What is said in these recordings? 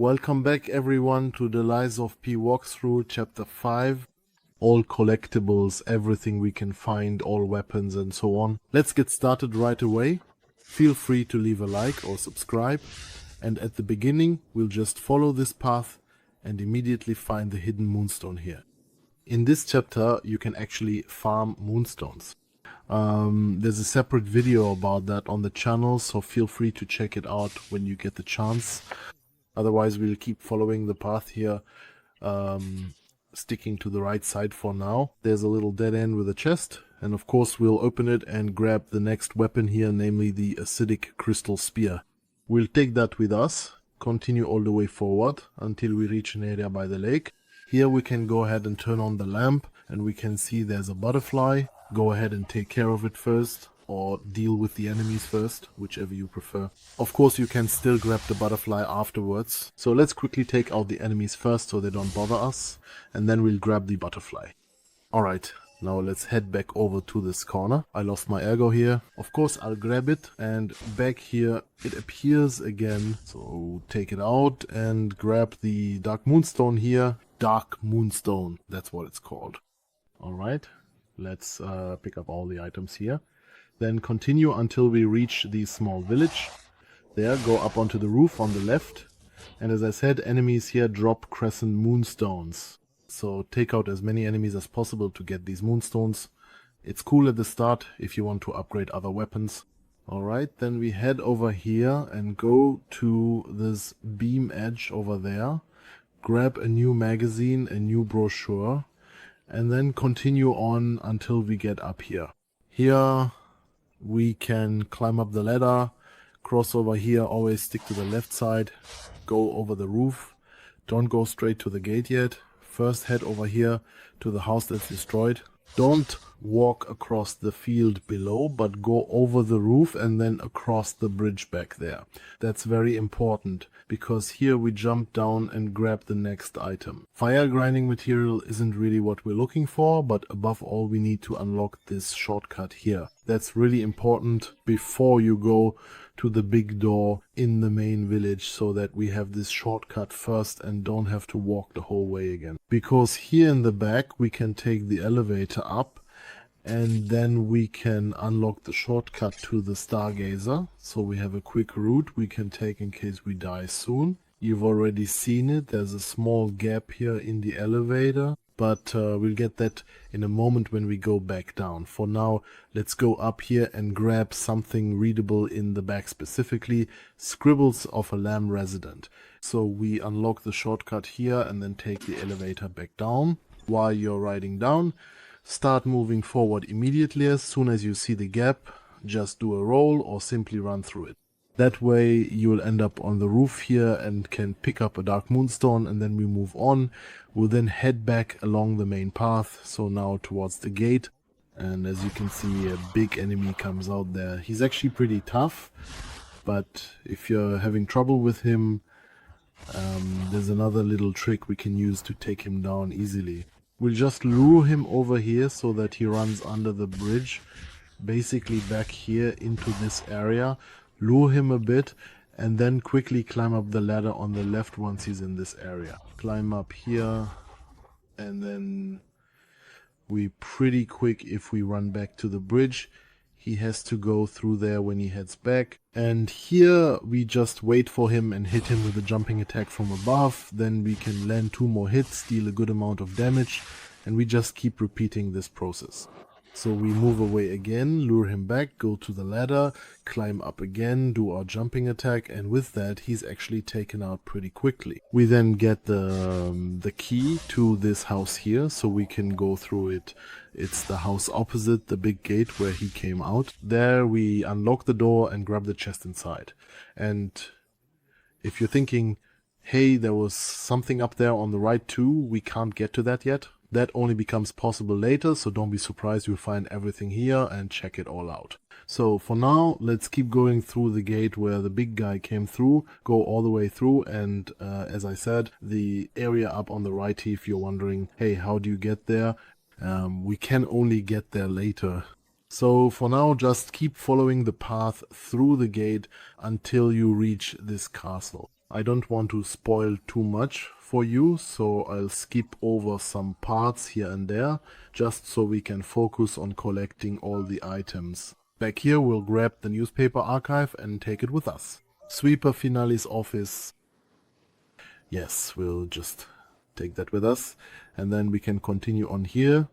Welcome back everyone to the Lies of P walkthrough chapter 5. All collectibles, everything we can find, all weapons and so on. Let's get started right away. Feel free to leave a like or subscribe. And at the beginning we'll just follow this path and immediately find the hidden moonstone here. In this chapter you can actually farm moonstones. There's a separate video about that on the channel, so feel free to check it out when you get the chance. Otherwise we'll keep following the path here, sticking to the right side for now. There's a little dead end with a chest, and of course we'll open it and grab the next weapon here, namely the acidic crystal spear. We'll take that with us, continue all the way forward until we reach an area by the lake. Here we can go ahead and turn on the lamp and we can see there's a butterfly. Go ahead and take care of it first, or deal with the enemies first, whichever you prefer. Of course you can still grab the butterfly afterwards. So let's quickly take out the enemies first so they don't bother us, and then we'll grab the butterfly. Alright, now let's head back over to this corner. I lost my ergo here. Of course I'll grab it, and back here it appears again. So take it out and grab the dark moonstone here. Dark moonstone, that's what it's called. Alright, let's pick up all the items here. Then continue until we reach the small village. There, go up onto the roof on the left. And as I said, enemies here drop Crescent Moonstones. So take out as many enemies as possible to get these moonstones. It's cool at the start if you want to upgrade other weapons. Alright, then we head over here and go to this beam edge over there. Grab a new magazine, a new brochure. And then continue on until we get up here. Here we can climb up the ladder, cross over here, always stick to the left side, go over the roof. Don't go straight to the gate yet. First head over here to the house that's destroyed. Don't walk across the field below, but go over the roof and then across the bridge back there. That's very important, because here we jump down and grab the next item. Fire grinding material isn't really what we're looking for, but above all we need to unlock this shortcut here. That's really important before you go to the big door in the main village, so that we have this shortcut first and don't have to walk the whole way again. Because here in the back we can take the elevator up, and then we can unlock the shortcut to the Stargazer. So we have a quick route we can take in case we die soon. You've already seen it, there's a small gap here in the elevator, but we'll get that in a moment when we go back down. For now, let's go up here and grab something readable in the back, specifically Scribbles of a Lamb Resident. So we unlock the shortcut here and then take the elevator back down. While you're riding down, start moving forward immediately. As soon as you see the gap, just do a roll or simply run through it. That way you'll end up on the roof here and can pick up a dark moonstone, and then we move on. We'll then head back along the main path, so now towards the gate. And as you can see, a big enemy comes out there. He's actually pretty tough, but if you're having trouble with him, there's another little trick we can use to take him down easily. We'll just lure him over here so that he runs under the bridge, basically back here into this area. Lure him a bit and then quickly climb up the ladder on the left once he's in this area. Climb up here, and then we pretty quick if we run back to the bridge. He has to go through there when he heads back. And here we just wait for him and hit him with a jumping attack from above. Then we can land 2 more hits, deal a good amount of damage, and we just keep repeating this process. So we move away again, lure him back, go to the ladder, climb up again, do our jumping attack, and with that he's actually taken out pretty quickly. We then get the key to this house here, so we can go through it. It's the house opposite the big gate where he came out. There we unlock the door and grab the chest inside. And if you're thinking, hey, there was something up there on the right too, we can't get to that yet. That only becomes possible later, so don't be surprised you'll find everything here and check it all out. So for now, let's keep going through the gate where the big guy came through, go all the way through, and as I said, the area up on the right, if you're wondering, hey, how do you get there? We can only get there later. So for now, just keep following the path through the gate until you reach this castle. I don't want to spoil too much for you, so I'll skip over some parts here and there, just so we can focus on collecting all the items. Back here we'll grab the newspaper archive and take it with us. Sweeper Finale's office. Yes, we'll just take that with us. And then we can continue on here,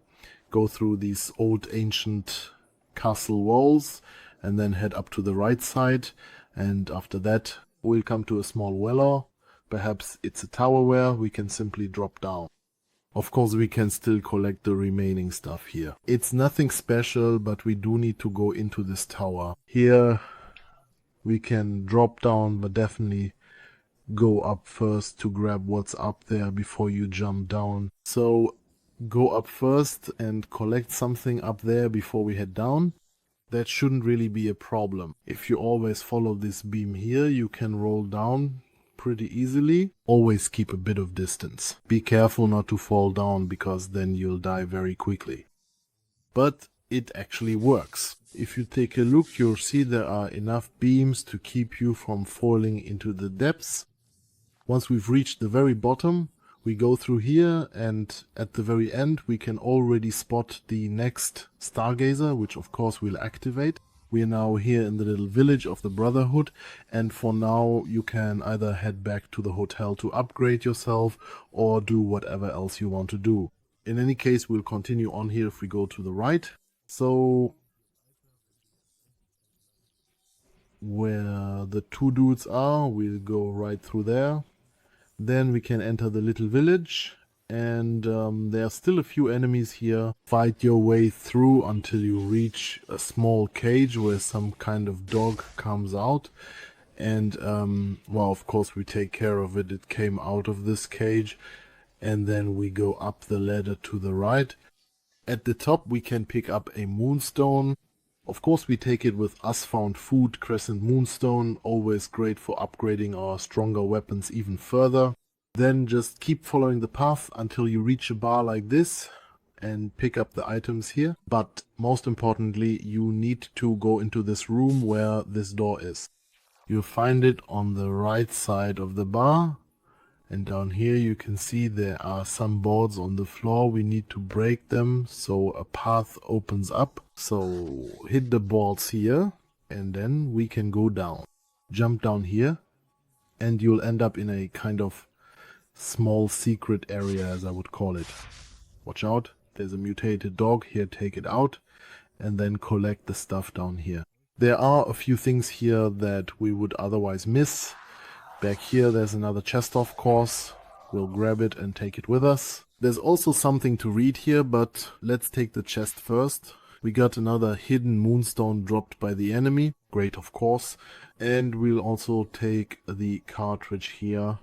go through these old ancient castle walls, and then head up to the right side. And after that, we'll come to a small wellar. Perhaps it's a tower where we can simply drop down. Of course, we can still collect the remaining stuff here. It's nothing special, but we do need to go into this tower. Here, we can drop down, but definitely go up first to grab what's up there before you jump down. So go up first and collect something up there before we head down. That shouldn't really be a problem. If you always follow this beam here, you can roll down pretty easily. Always keep a bit of distance. Be careful not to fall down, because then you'll die very quickly. But it actually works. If you take a look, you'll see there are enough beams to keep you from falling into the depths. Once we've reached the very bottom, we go through here, and at the very end we can already spot the next Stargazer, which of course we'll activate. We are now here in the little village of the Brotherhood, and for now you can either head back to the hotel to upgrade yourself or do whatever else you want to do. In any case, we'll continue on here if we go to the right. So where the two dudes are, we'll go right through there. Then we can enter the little village, and there are still a few enemies here. Fight your way through until you reach a small cage where some kind of dog comes out. And well, of course we take care of it. It came out of this cage. And then we go up the ladder to the right. At the top we can pick up a moonstone. Of course we take it with us found food, Crescent Moonstone, always great for upgrading our stronger weapons even further. Then just keep following the path until you reach a bar like this and pick up the items here. But most importantly, you need to go into this room where this door is. You'll find it on the right side of the bar. And down here you can see there are some boards on the floor. We need to break them so a path opens up. So hit the boards here and then we can go down. Jump down here and you'll end up in a kind of small secret area, as I would call it. Watch out, there's a mutated dog here, take it out and then collect the stuff down here. There are a few things here that we would otherwise miss. Back here there's another chest, of course. We'll grab it and take it with us. There's also something to read here, but let's take the chest first. We got another hidden moonstone dropped by the enemy. Great, of course. And we'll also take the cartridge here.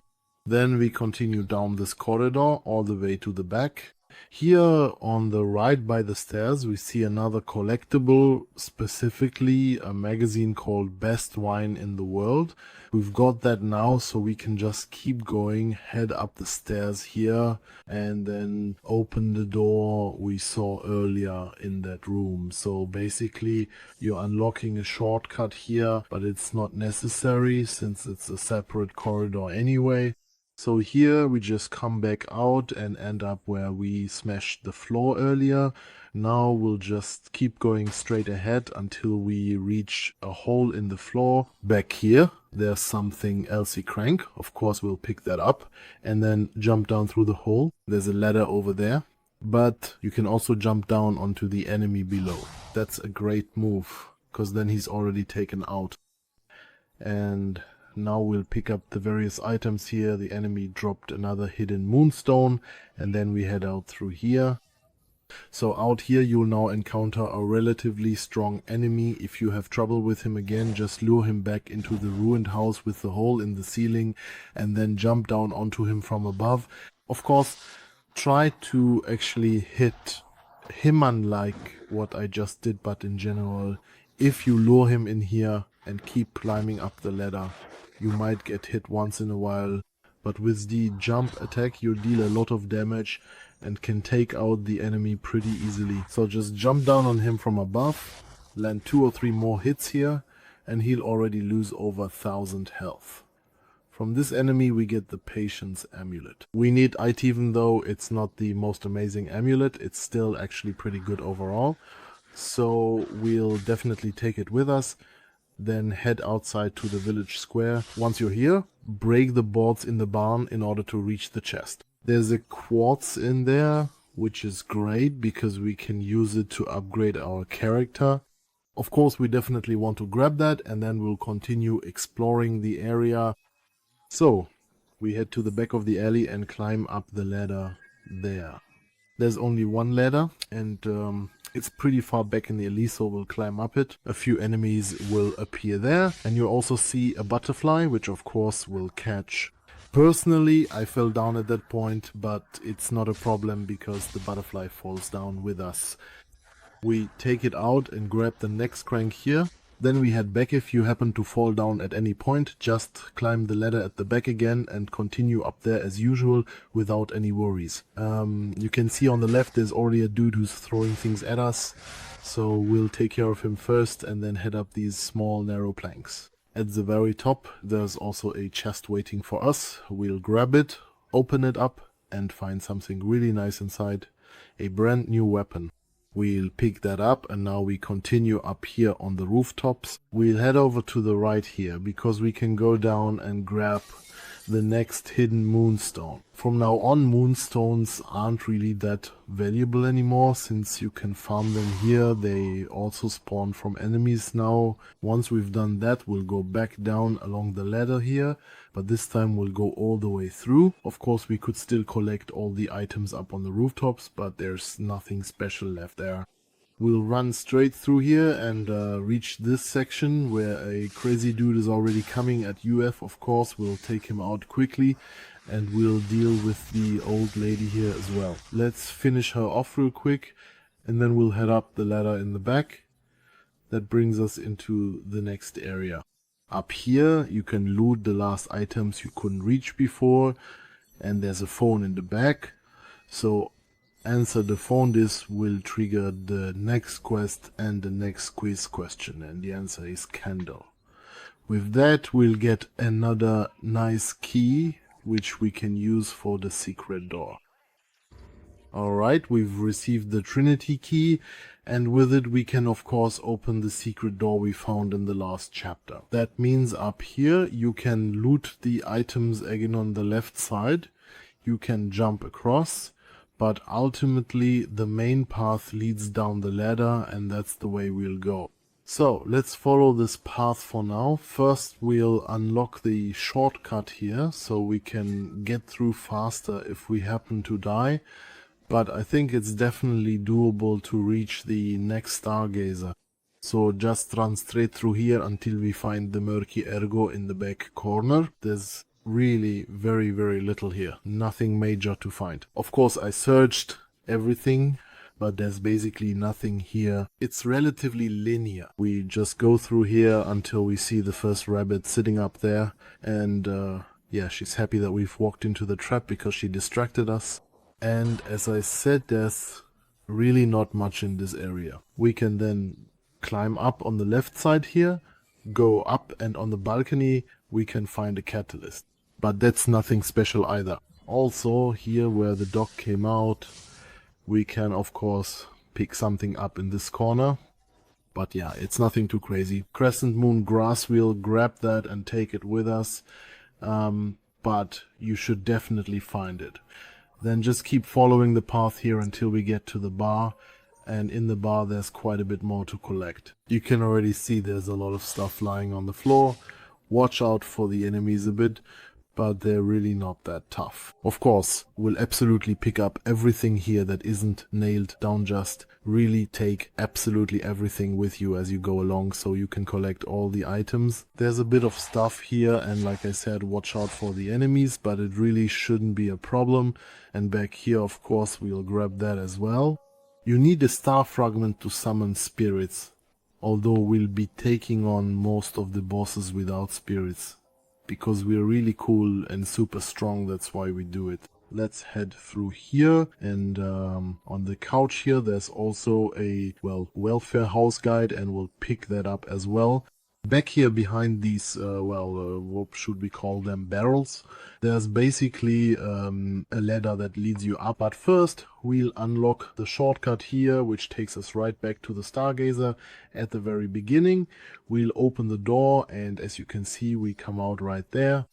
Then we continue down this corridor all the way to the back. Here on the right by the stairs we see another collectible, specifically a magazine called Best Wine in the World. We've got that now, so we can just keep going, head up the stairs here and then open the door we saw earlier in that room. So basically you're unlocking a shortcut here, but it's not necessary since it's a separate corridor anyway. So here we just come back out and end up where we smashed the floor earlier. Now we'll just keep going straight ahead until we reach a hole in the floor. Back here there's something Elsie Crank. Of course we'll pick that up and then jump down through the hole. There's a ladder over there, but you can also jump down onto the enemy below. That's a great move because then he's already taken out. And now we'll pick up the various items here. The enemy dropped another hidden moonstone and then we head out through here. So out here you'll now encounter a relatively strong enemy. If you have trouble with him again, just lure him back into the ruined house with the hole in the ceiling and then jump down onto him from above. Of course, try to actually hit him unlike what I just did, but in general, if you lure him in here and keep climbing up the ladder, you might get hit once in a while, but with the jump attack you'll deal a lot of damage and can take out the enemy pretty easily. So just jump down on him from above, land 2 or 3 more hits here, and he'll already lose over 1000 health. From this enemy we get the Patience Amulet. We need it even though it's not the most amazing amulet, it's still actually pretty good overall. So we'll definitely take it with us. Then head outside to the village square. Once you're here, break the boards in the barn in order to reach the chest. There's a quartz in there, which is great because we can use it to upgrade our character. Of course, we definitely want to grab that, and then we'll continue exploring the area. So, we head to the back of the alley and climb up the ladder there. There's only one ladder, and it's pretty far back in the alley, so we'll climb up it. A few enemies will appear there, and you'll also see a butterfly, which of course will catch. Personally, I fell down at that point, but it's not a problem because the butterfly falls down with us. We take it out and grab the next crank here. Then we head back. If you happen to fall down at any point, just climb the ladder at the back again and continue up there as usual without any worries. You can see on the left there's already a dude who's throwing things at us, so we'll take care of him first and then head up these small narrow planks. At the very top there's also a chest waiting for us. We'll grab it, open it up and find something really nice inside. A brand new weapon. We'll pick that up and now we continue up here on the rooftops. We'll head over to the right here because we can go down and grab the next hidden moonstone. From now on, moonstones aren't really that valuable anymore since you can farm them here. They also spawn from enemies now. Once we've done that, we'll go back down along the ladder here, but this time we'll go all the way through. Of course, we could still collect all the items up on the rooftops, but there's nothing special left there. We'll run straight through here and reach this section where a crazy dude is already coming at UF. Of course, we'll take him out quickly and we'll deal with the old lady here as well. Let's finish her off real quick and then we'll head up the ladder in the back. That brings us into the next area. Up here you can loot the last items you couldn't reach before, and there's a phone in the back. So answer the phone. This will trigger the next quest and the next quiz question, and the answer is candle. With that we'll get another nice key which we can use for the secret door. Alright, we've received the Trinity key, and with it we can of course open the secret door we found in the last chapter. That means up here you can loot the items again on the left side. You can jump across, but ultimately the main path leads down the ladder and that's the way we'll go. So let's follow this path for now. First we'll unlock the shortcut here so we can get through faster if we happen to die. But I think it's definitely doable to reach the next Stargazer. So just run straight through here until we find the murky ergo in the back corner. There's really very little here. Nothing major to find. Of course I searched everything, but there's basically nothing here. It's relatively linear. We just go through here until we see the first rabbit sitting up there, and yeah, she's happy that we've walked into the trap because she distracted us. And as I said, there's really not much in this area. We can then climb up on the left side here, go up, and on the balcony we can find a catalyst. But that's nothing special either. Also, here where the dog came out, we can of course pick something up in this corner. But yeah, it's nothing too crazy. Crescent Moon grass, we'll grab that and take it with us. But you should definitely find it. Then just keep following the path here until we get to the bar. And in the bar there's quite a bit more to collect. You can already see there's a lot of stuff lying on the floor. Watch out for the enemies a bit, but they're really not that tough. Of course, we'll absolutely pick up everything here that isn't nailed down just. Really take absolutely everything with you as you go along so you can collect all the items. There's a bit of stuff here, and like I said, watch out for the enemies, but it really shouldn't be a problem. And back here, of course, we'll grab that as well. You need a star fragment to summon spirits, although we'll be taking on most of the bosses without spirits. Because we're really cool and super strong, that's why we do it. Let's head through here, and on the couch here there's also a welfare house guide, and we'll pick that up as well. Back here behind these, what should we call them, barrels, there's basically a ladder that leads you up. But first, we'll unlock the shortcut here, which takes us right back to the Stargazer at the very beginning. We'll open the door, and as you can see, we come out right there.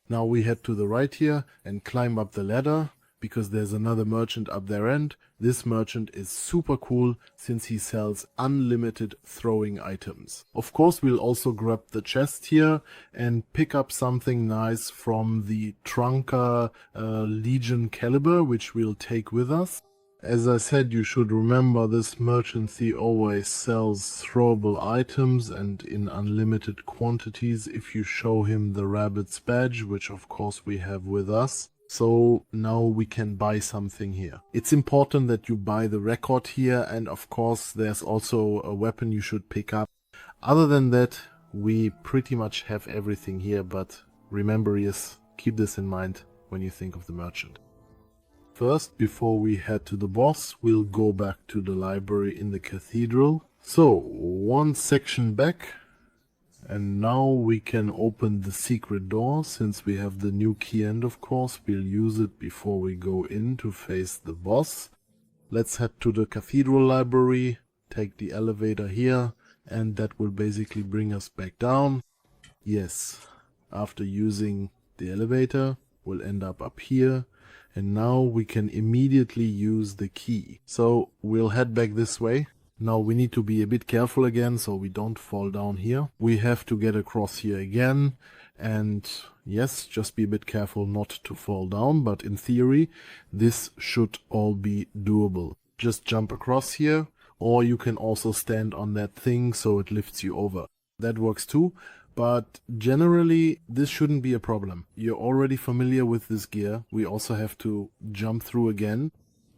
Now we head to the right here and climb up the ladder, because there's another merchant up their end. This merchant is super cool since he sells unlimited throwing items. Of course, we'll also grab the chest here and pick up something nice from the Trunker Legion caliber, which we'll take with us. As I said, you should remember this merchant always sells throwable items and in unlimited quantities if you show him the rabbit's badge, which of course we have with us. So now we can buy something here. It's important that you buy the record here, and of course there's also a weapon you should pick up. Other than that, we pretty much have everything here, but remember, yes, keep this in mind when you think of the merchant. First, before we head to the boss, we'll go back to the library in the cathedral. So, one section back. And now we can open the secret door. Since we have the new key, and of course we'll use it before we go in to face the boss. Let's head to the cathedral library, take the elevator here, and that will basically bring us back down. Yes, after using the elevator, we'll end up here, and now we can immediately use the key. So we'll head back this way. Now we need to be a bit careful again so we don't fall down here. We have to get across here again, and yes, just be a bit careful not to fall down, but in theory this should all be doable. Just jump across here, or you can also stand on that thing so it lifts you over. That works too, but generally this shouldn't be a problem. You're already familiar with this gear. We also have to jump through again.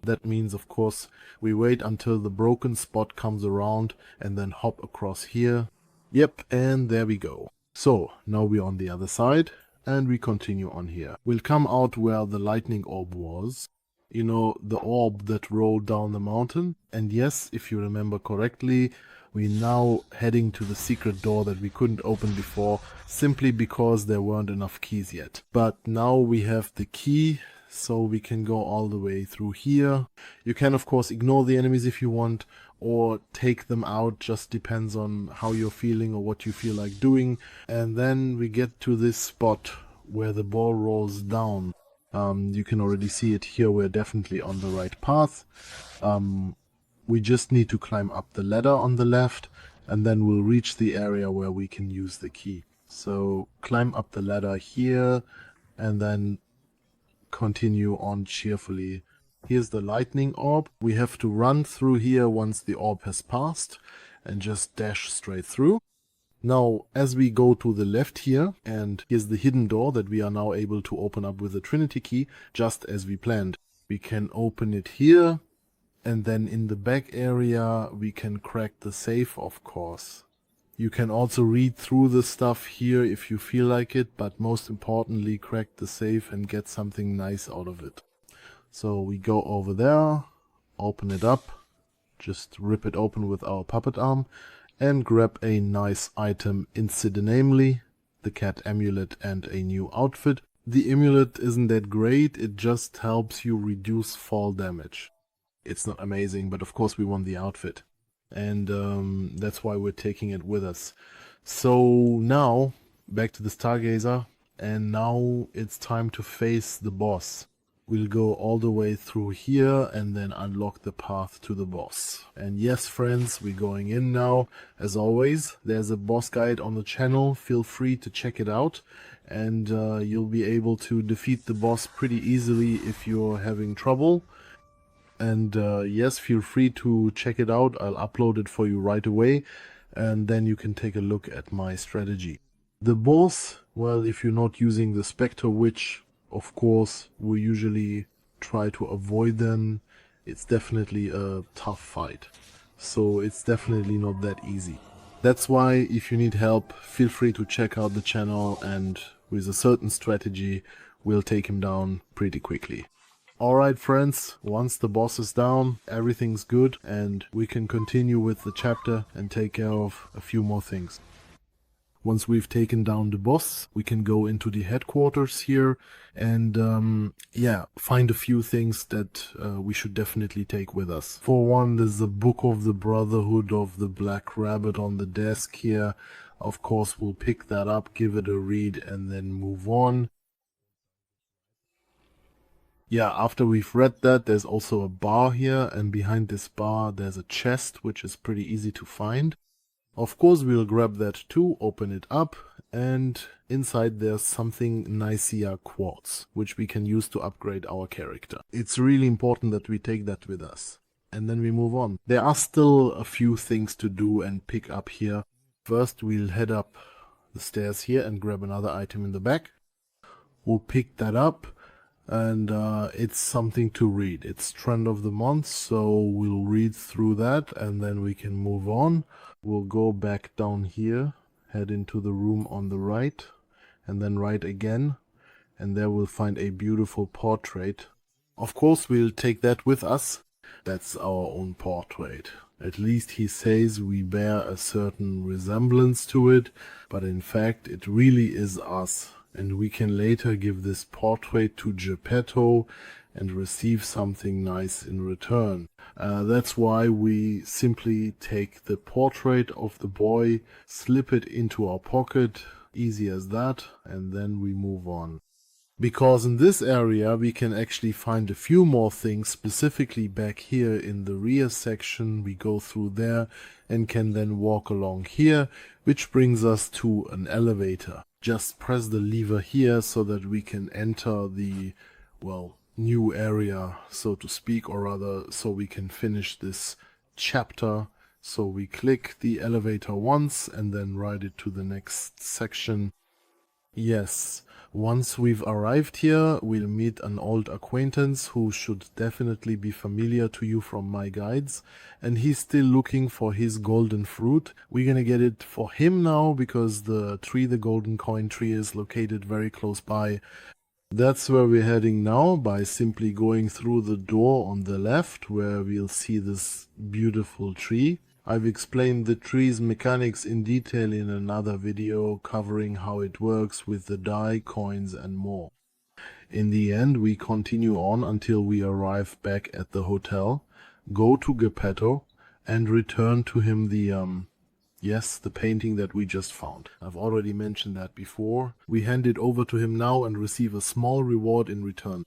That means, of course, we wait until the broken spot comes around and then hop across here. Yep, and there we go. So, now we're on the other side and we continue on here. We'll come out where the lightning orb was. You know, the orb that rolled down the mountain. And yes, if you remember correctly, we're now heading to the secret door that we couldn't open before, simply because there weren't enough keys yet. But now we have the key, so we can go all the way through here. You can of course ignore the enemies if you want, or take them out, just depends on how you're feeling or what you feel like doing. And then we get to this spot where the ball rolls down. You can already see it here, we're definitely on the right path. We just need to climb up the ladder on the left, and then we'll reach the area where we can use the key. So climb up the ladder here, and then continue on cheerfully. Here's the lightning orb. We have to run through here once the orb has passed and just dash straight through. Now as we go to the left here, and here's the hidden door that we are now able to open up with the Trinity key, just as we planned. We can open it here, and then in the back area we can crack the safe, of course. You can also read through the stuff here if you feel like it, but most importantly crack the safe and get something nice out of it. So we go over there, open it up, just rip it open with our puppet arm, and grab a nice item, incidentally, the Cat Amulet and a new outfit. The amulet isn't that great, it just helps you reduce fall damage. It's not amazing, but of course we want the outfit. And that's why we're taking it with us. So now back to the Stargazer, and now it's time to face the boss. We'll go all the way through here and then unlock the path to the boss. And yes friends, we're going in now. As always, there's a boss guide on the channel, feel free to check it out, and you'll be able to defeat the boss pretty easily if you're having trouble. And yes, feel free to check it out. I'll upload it for you right away, and then you can take a look at my strategy. The boss, well, if you're not using the Spectre Witch, of course, we usually try to avoid them. It's definitely a tough fight, so it's definitely not that easy. That's why if you need help, feel free to check out the channel, and with a certain strategy, we'll take him down pretty quickly. Alright friends, once the boss is down, everything's good, and we can continue with the chapter and take care of a few more things. Once we've taken down the boss, we can go into the headquarters here and yeah, find a few things that we should definitely take with us. For one, there's the Book of the Brotherhood of the Black Rabbit on the desk here. Of course, we'll pick that up, give it a read, and then move on. Yeah, after we've read that, there's also a bar here, and behind this bar there's a chest, which is pretty easy to find. Of course, we'll grab that too, open it up, and inside there's something Nicaea Quartz, which we can use to upgrade our character. It's really important that we take that with us. And then we move on. There are still a few things to do and pick up here. First, we'll head up the stairs here and grab another item in the back. We'll pick that up, and it's something to read. It's Trend of the Month, so we'll read through that and then we can move on. We'll go back down here, head into the room on the right, and then right again, and there we'll find a beautiful portrait. Of course, we'll take that with us. That's our own portrait. At least he says we bear a certain resemblance to it, but in fact it really is us. And we can later give this portrait to Geppetto and receive something nice in return. That's why we simply take the portrait of the boy, slip it into our pocket, easy as that, and then we move on. Because in this area we can actually find a few more things, specifically back here in the rear section. We go through there and can then walk along here, which brings us to an elevator. Just press the lever here so that we can enter the, well, new area, so to speak, or rather so we can finish this chapter. So we click the elevator once and then ride it to the next section. Yes, once we've arrived here, we'll meet an old acquaintance who should definitely be familiar to you from my guides, and he's still looking for his golden fruit. We're gonna get it for him now because the tree, the golden coin tree, is located very close by. That's where we're heading now, by simply going through the door on the left where we'll see this beautiful tree. I've explained the tree's mechanics in detail in another video covering how it works with the die, coins and more. In the end, we continue on until we arrive back at the hotel, go to Geppetto and return to him the painting that we just found. I've already mentioned that before. We hand it over to him now and receive a small reward in return.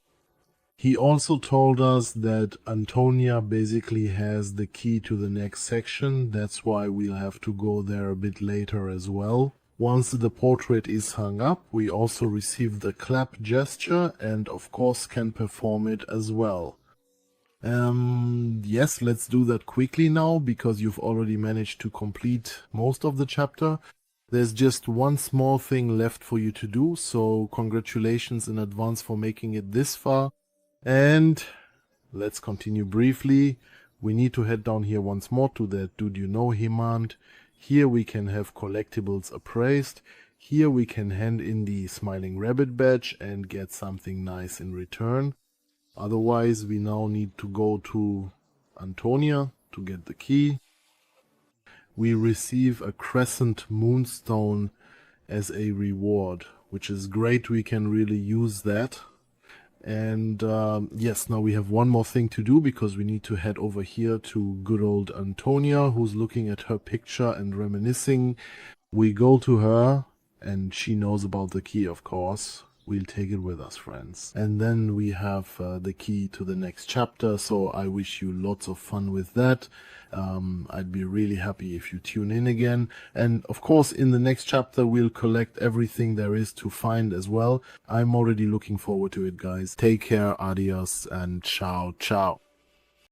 He also told us that Antonia basically has the key to the next section. That's why we'll have to go there a bit later as well. Once the portrait is hung up, we also receive the clap gesture and of course can perform it as well. Yes, let's do that quickly now because you've already managed to complete most of the chapter. There's just one small thing left for you to do, so congratulations in advance for making it this far. And let's continue briefly. We need to head down here once more to that Dude You Know Hemand. Here we can have collectibles appraised. Here we can hand in the Smiling Rabbit badge and get something nice in return. Otherwise, we now need to go to Antonia to get the key. We receive a Crescent Moonstone as a reward, which is great. We can really use that. And yes, now we have one more thing to do because we need to head over here to good old Antonia, who's looking at her picture and reminiscing. We go to her and she knows about the key, of course. We'll take it with us, friends. And then we have the key to the next chapter, so I wish you lots of fun with that. I'd be really happy if you tune in again. And of course, in the next chapter, we'll collect everything there is to find as well. I'm already looking forward to it, guys. Take care, adios, and ciao, ciao.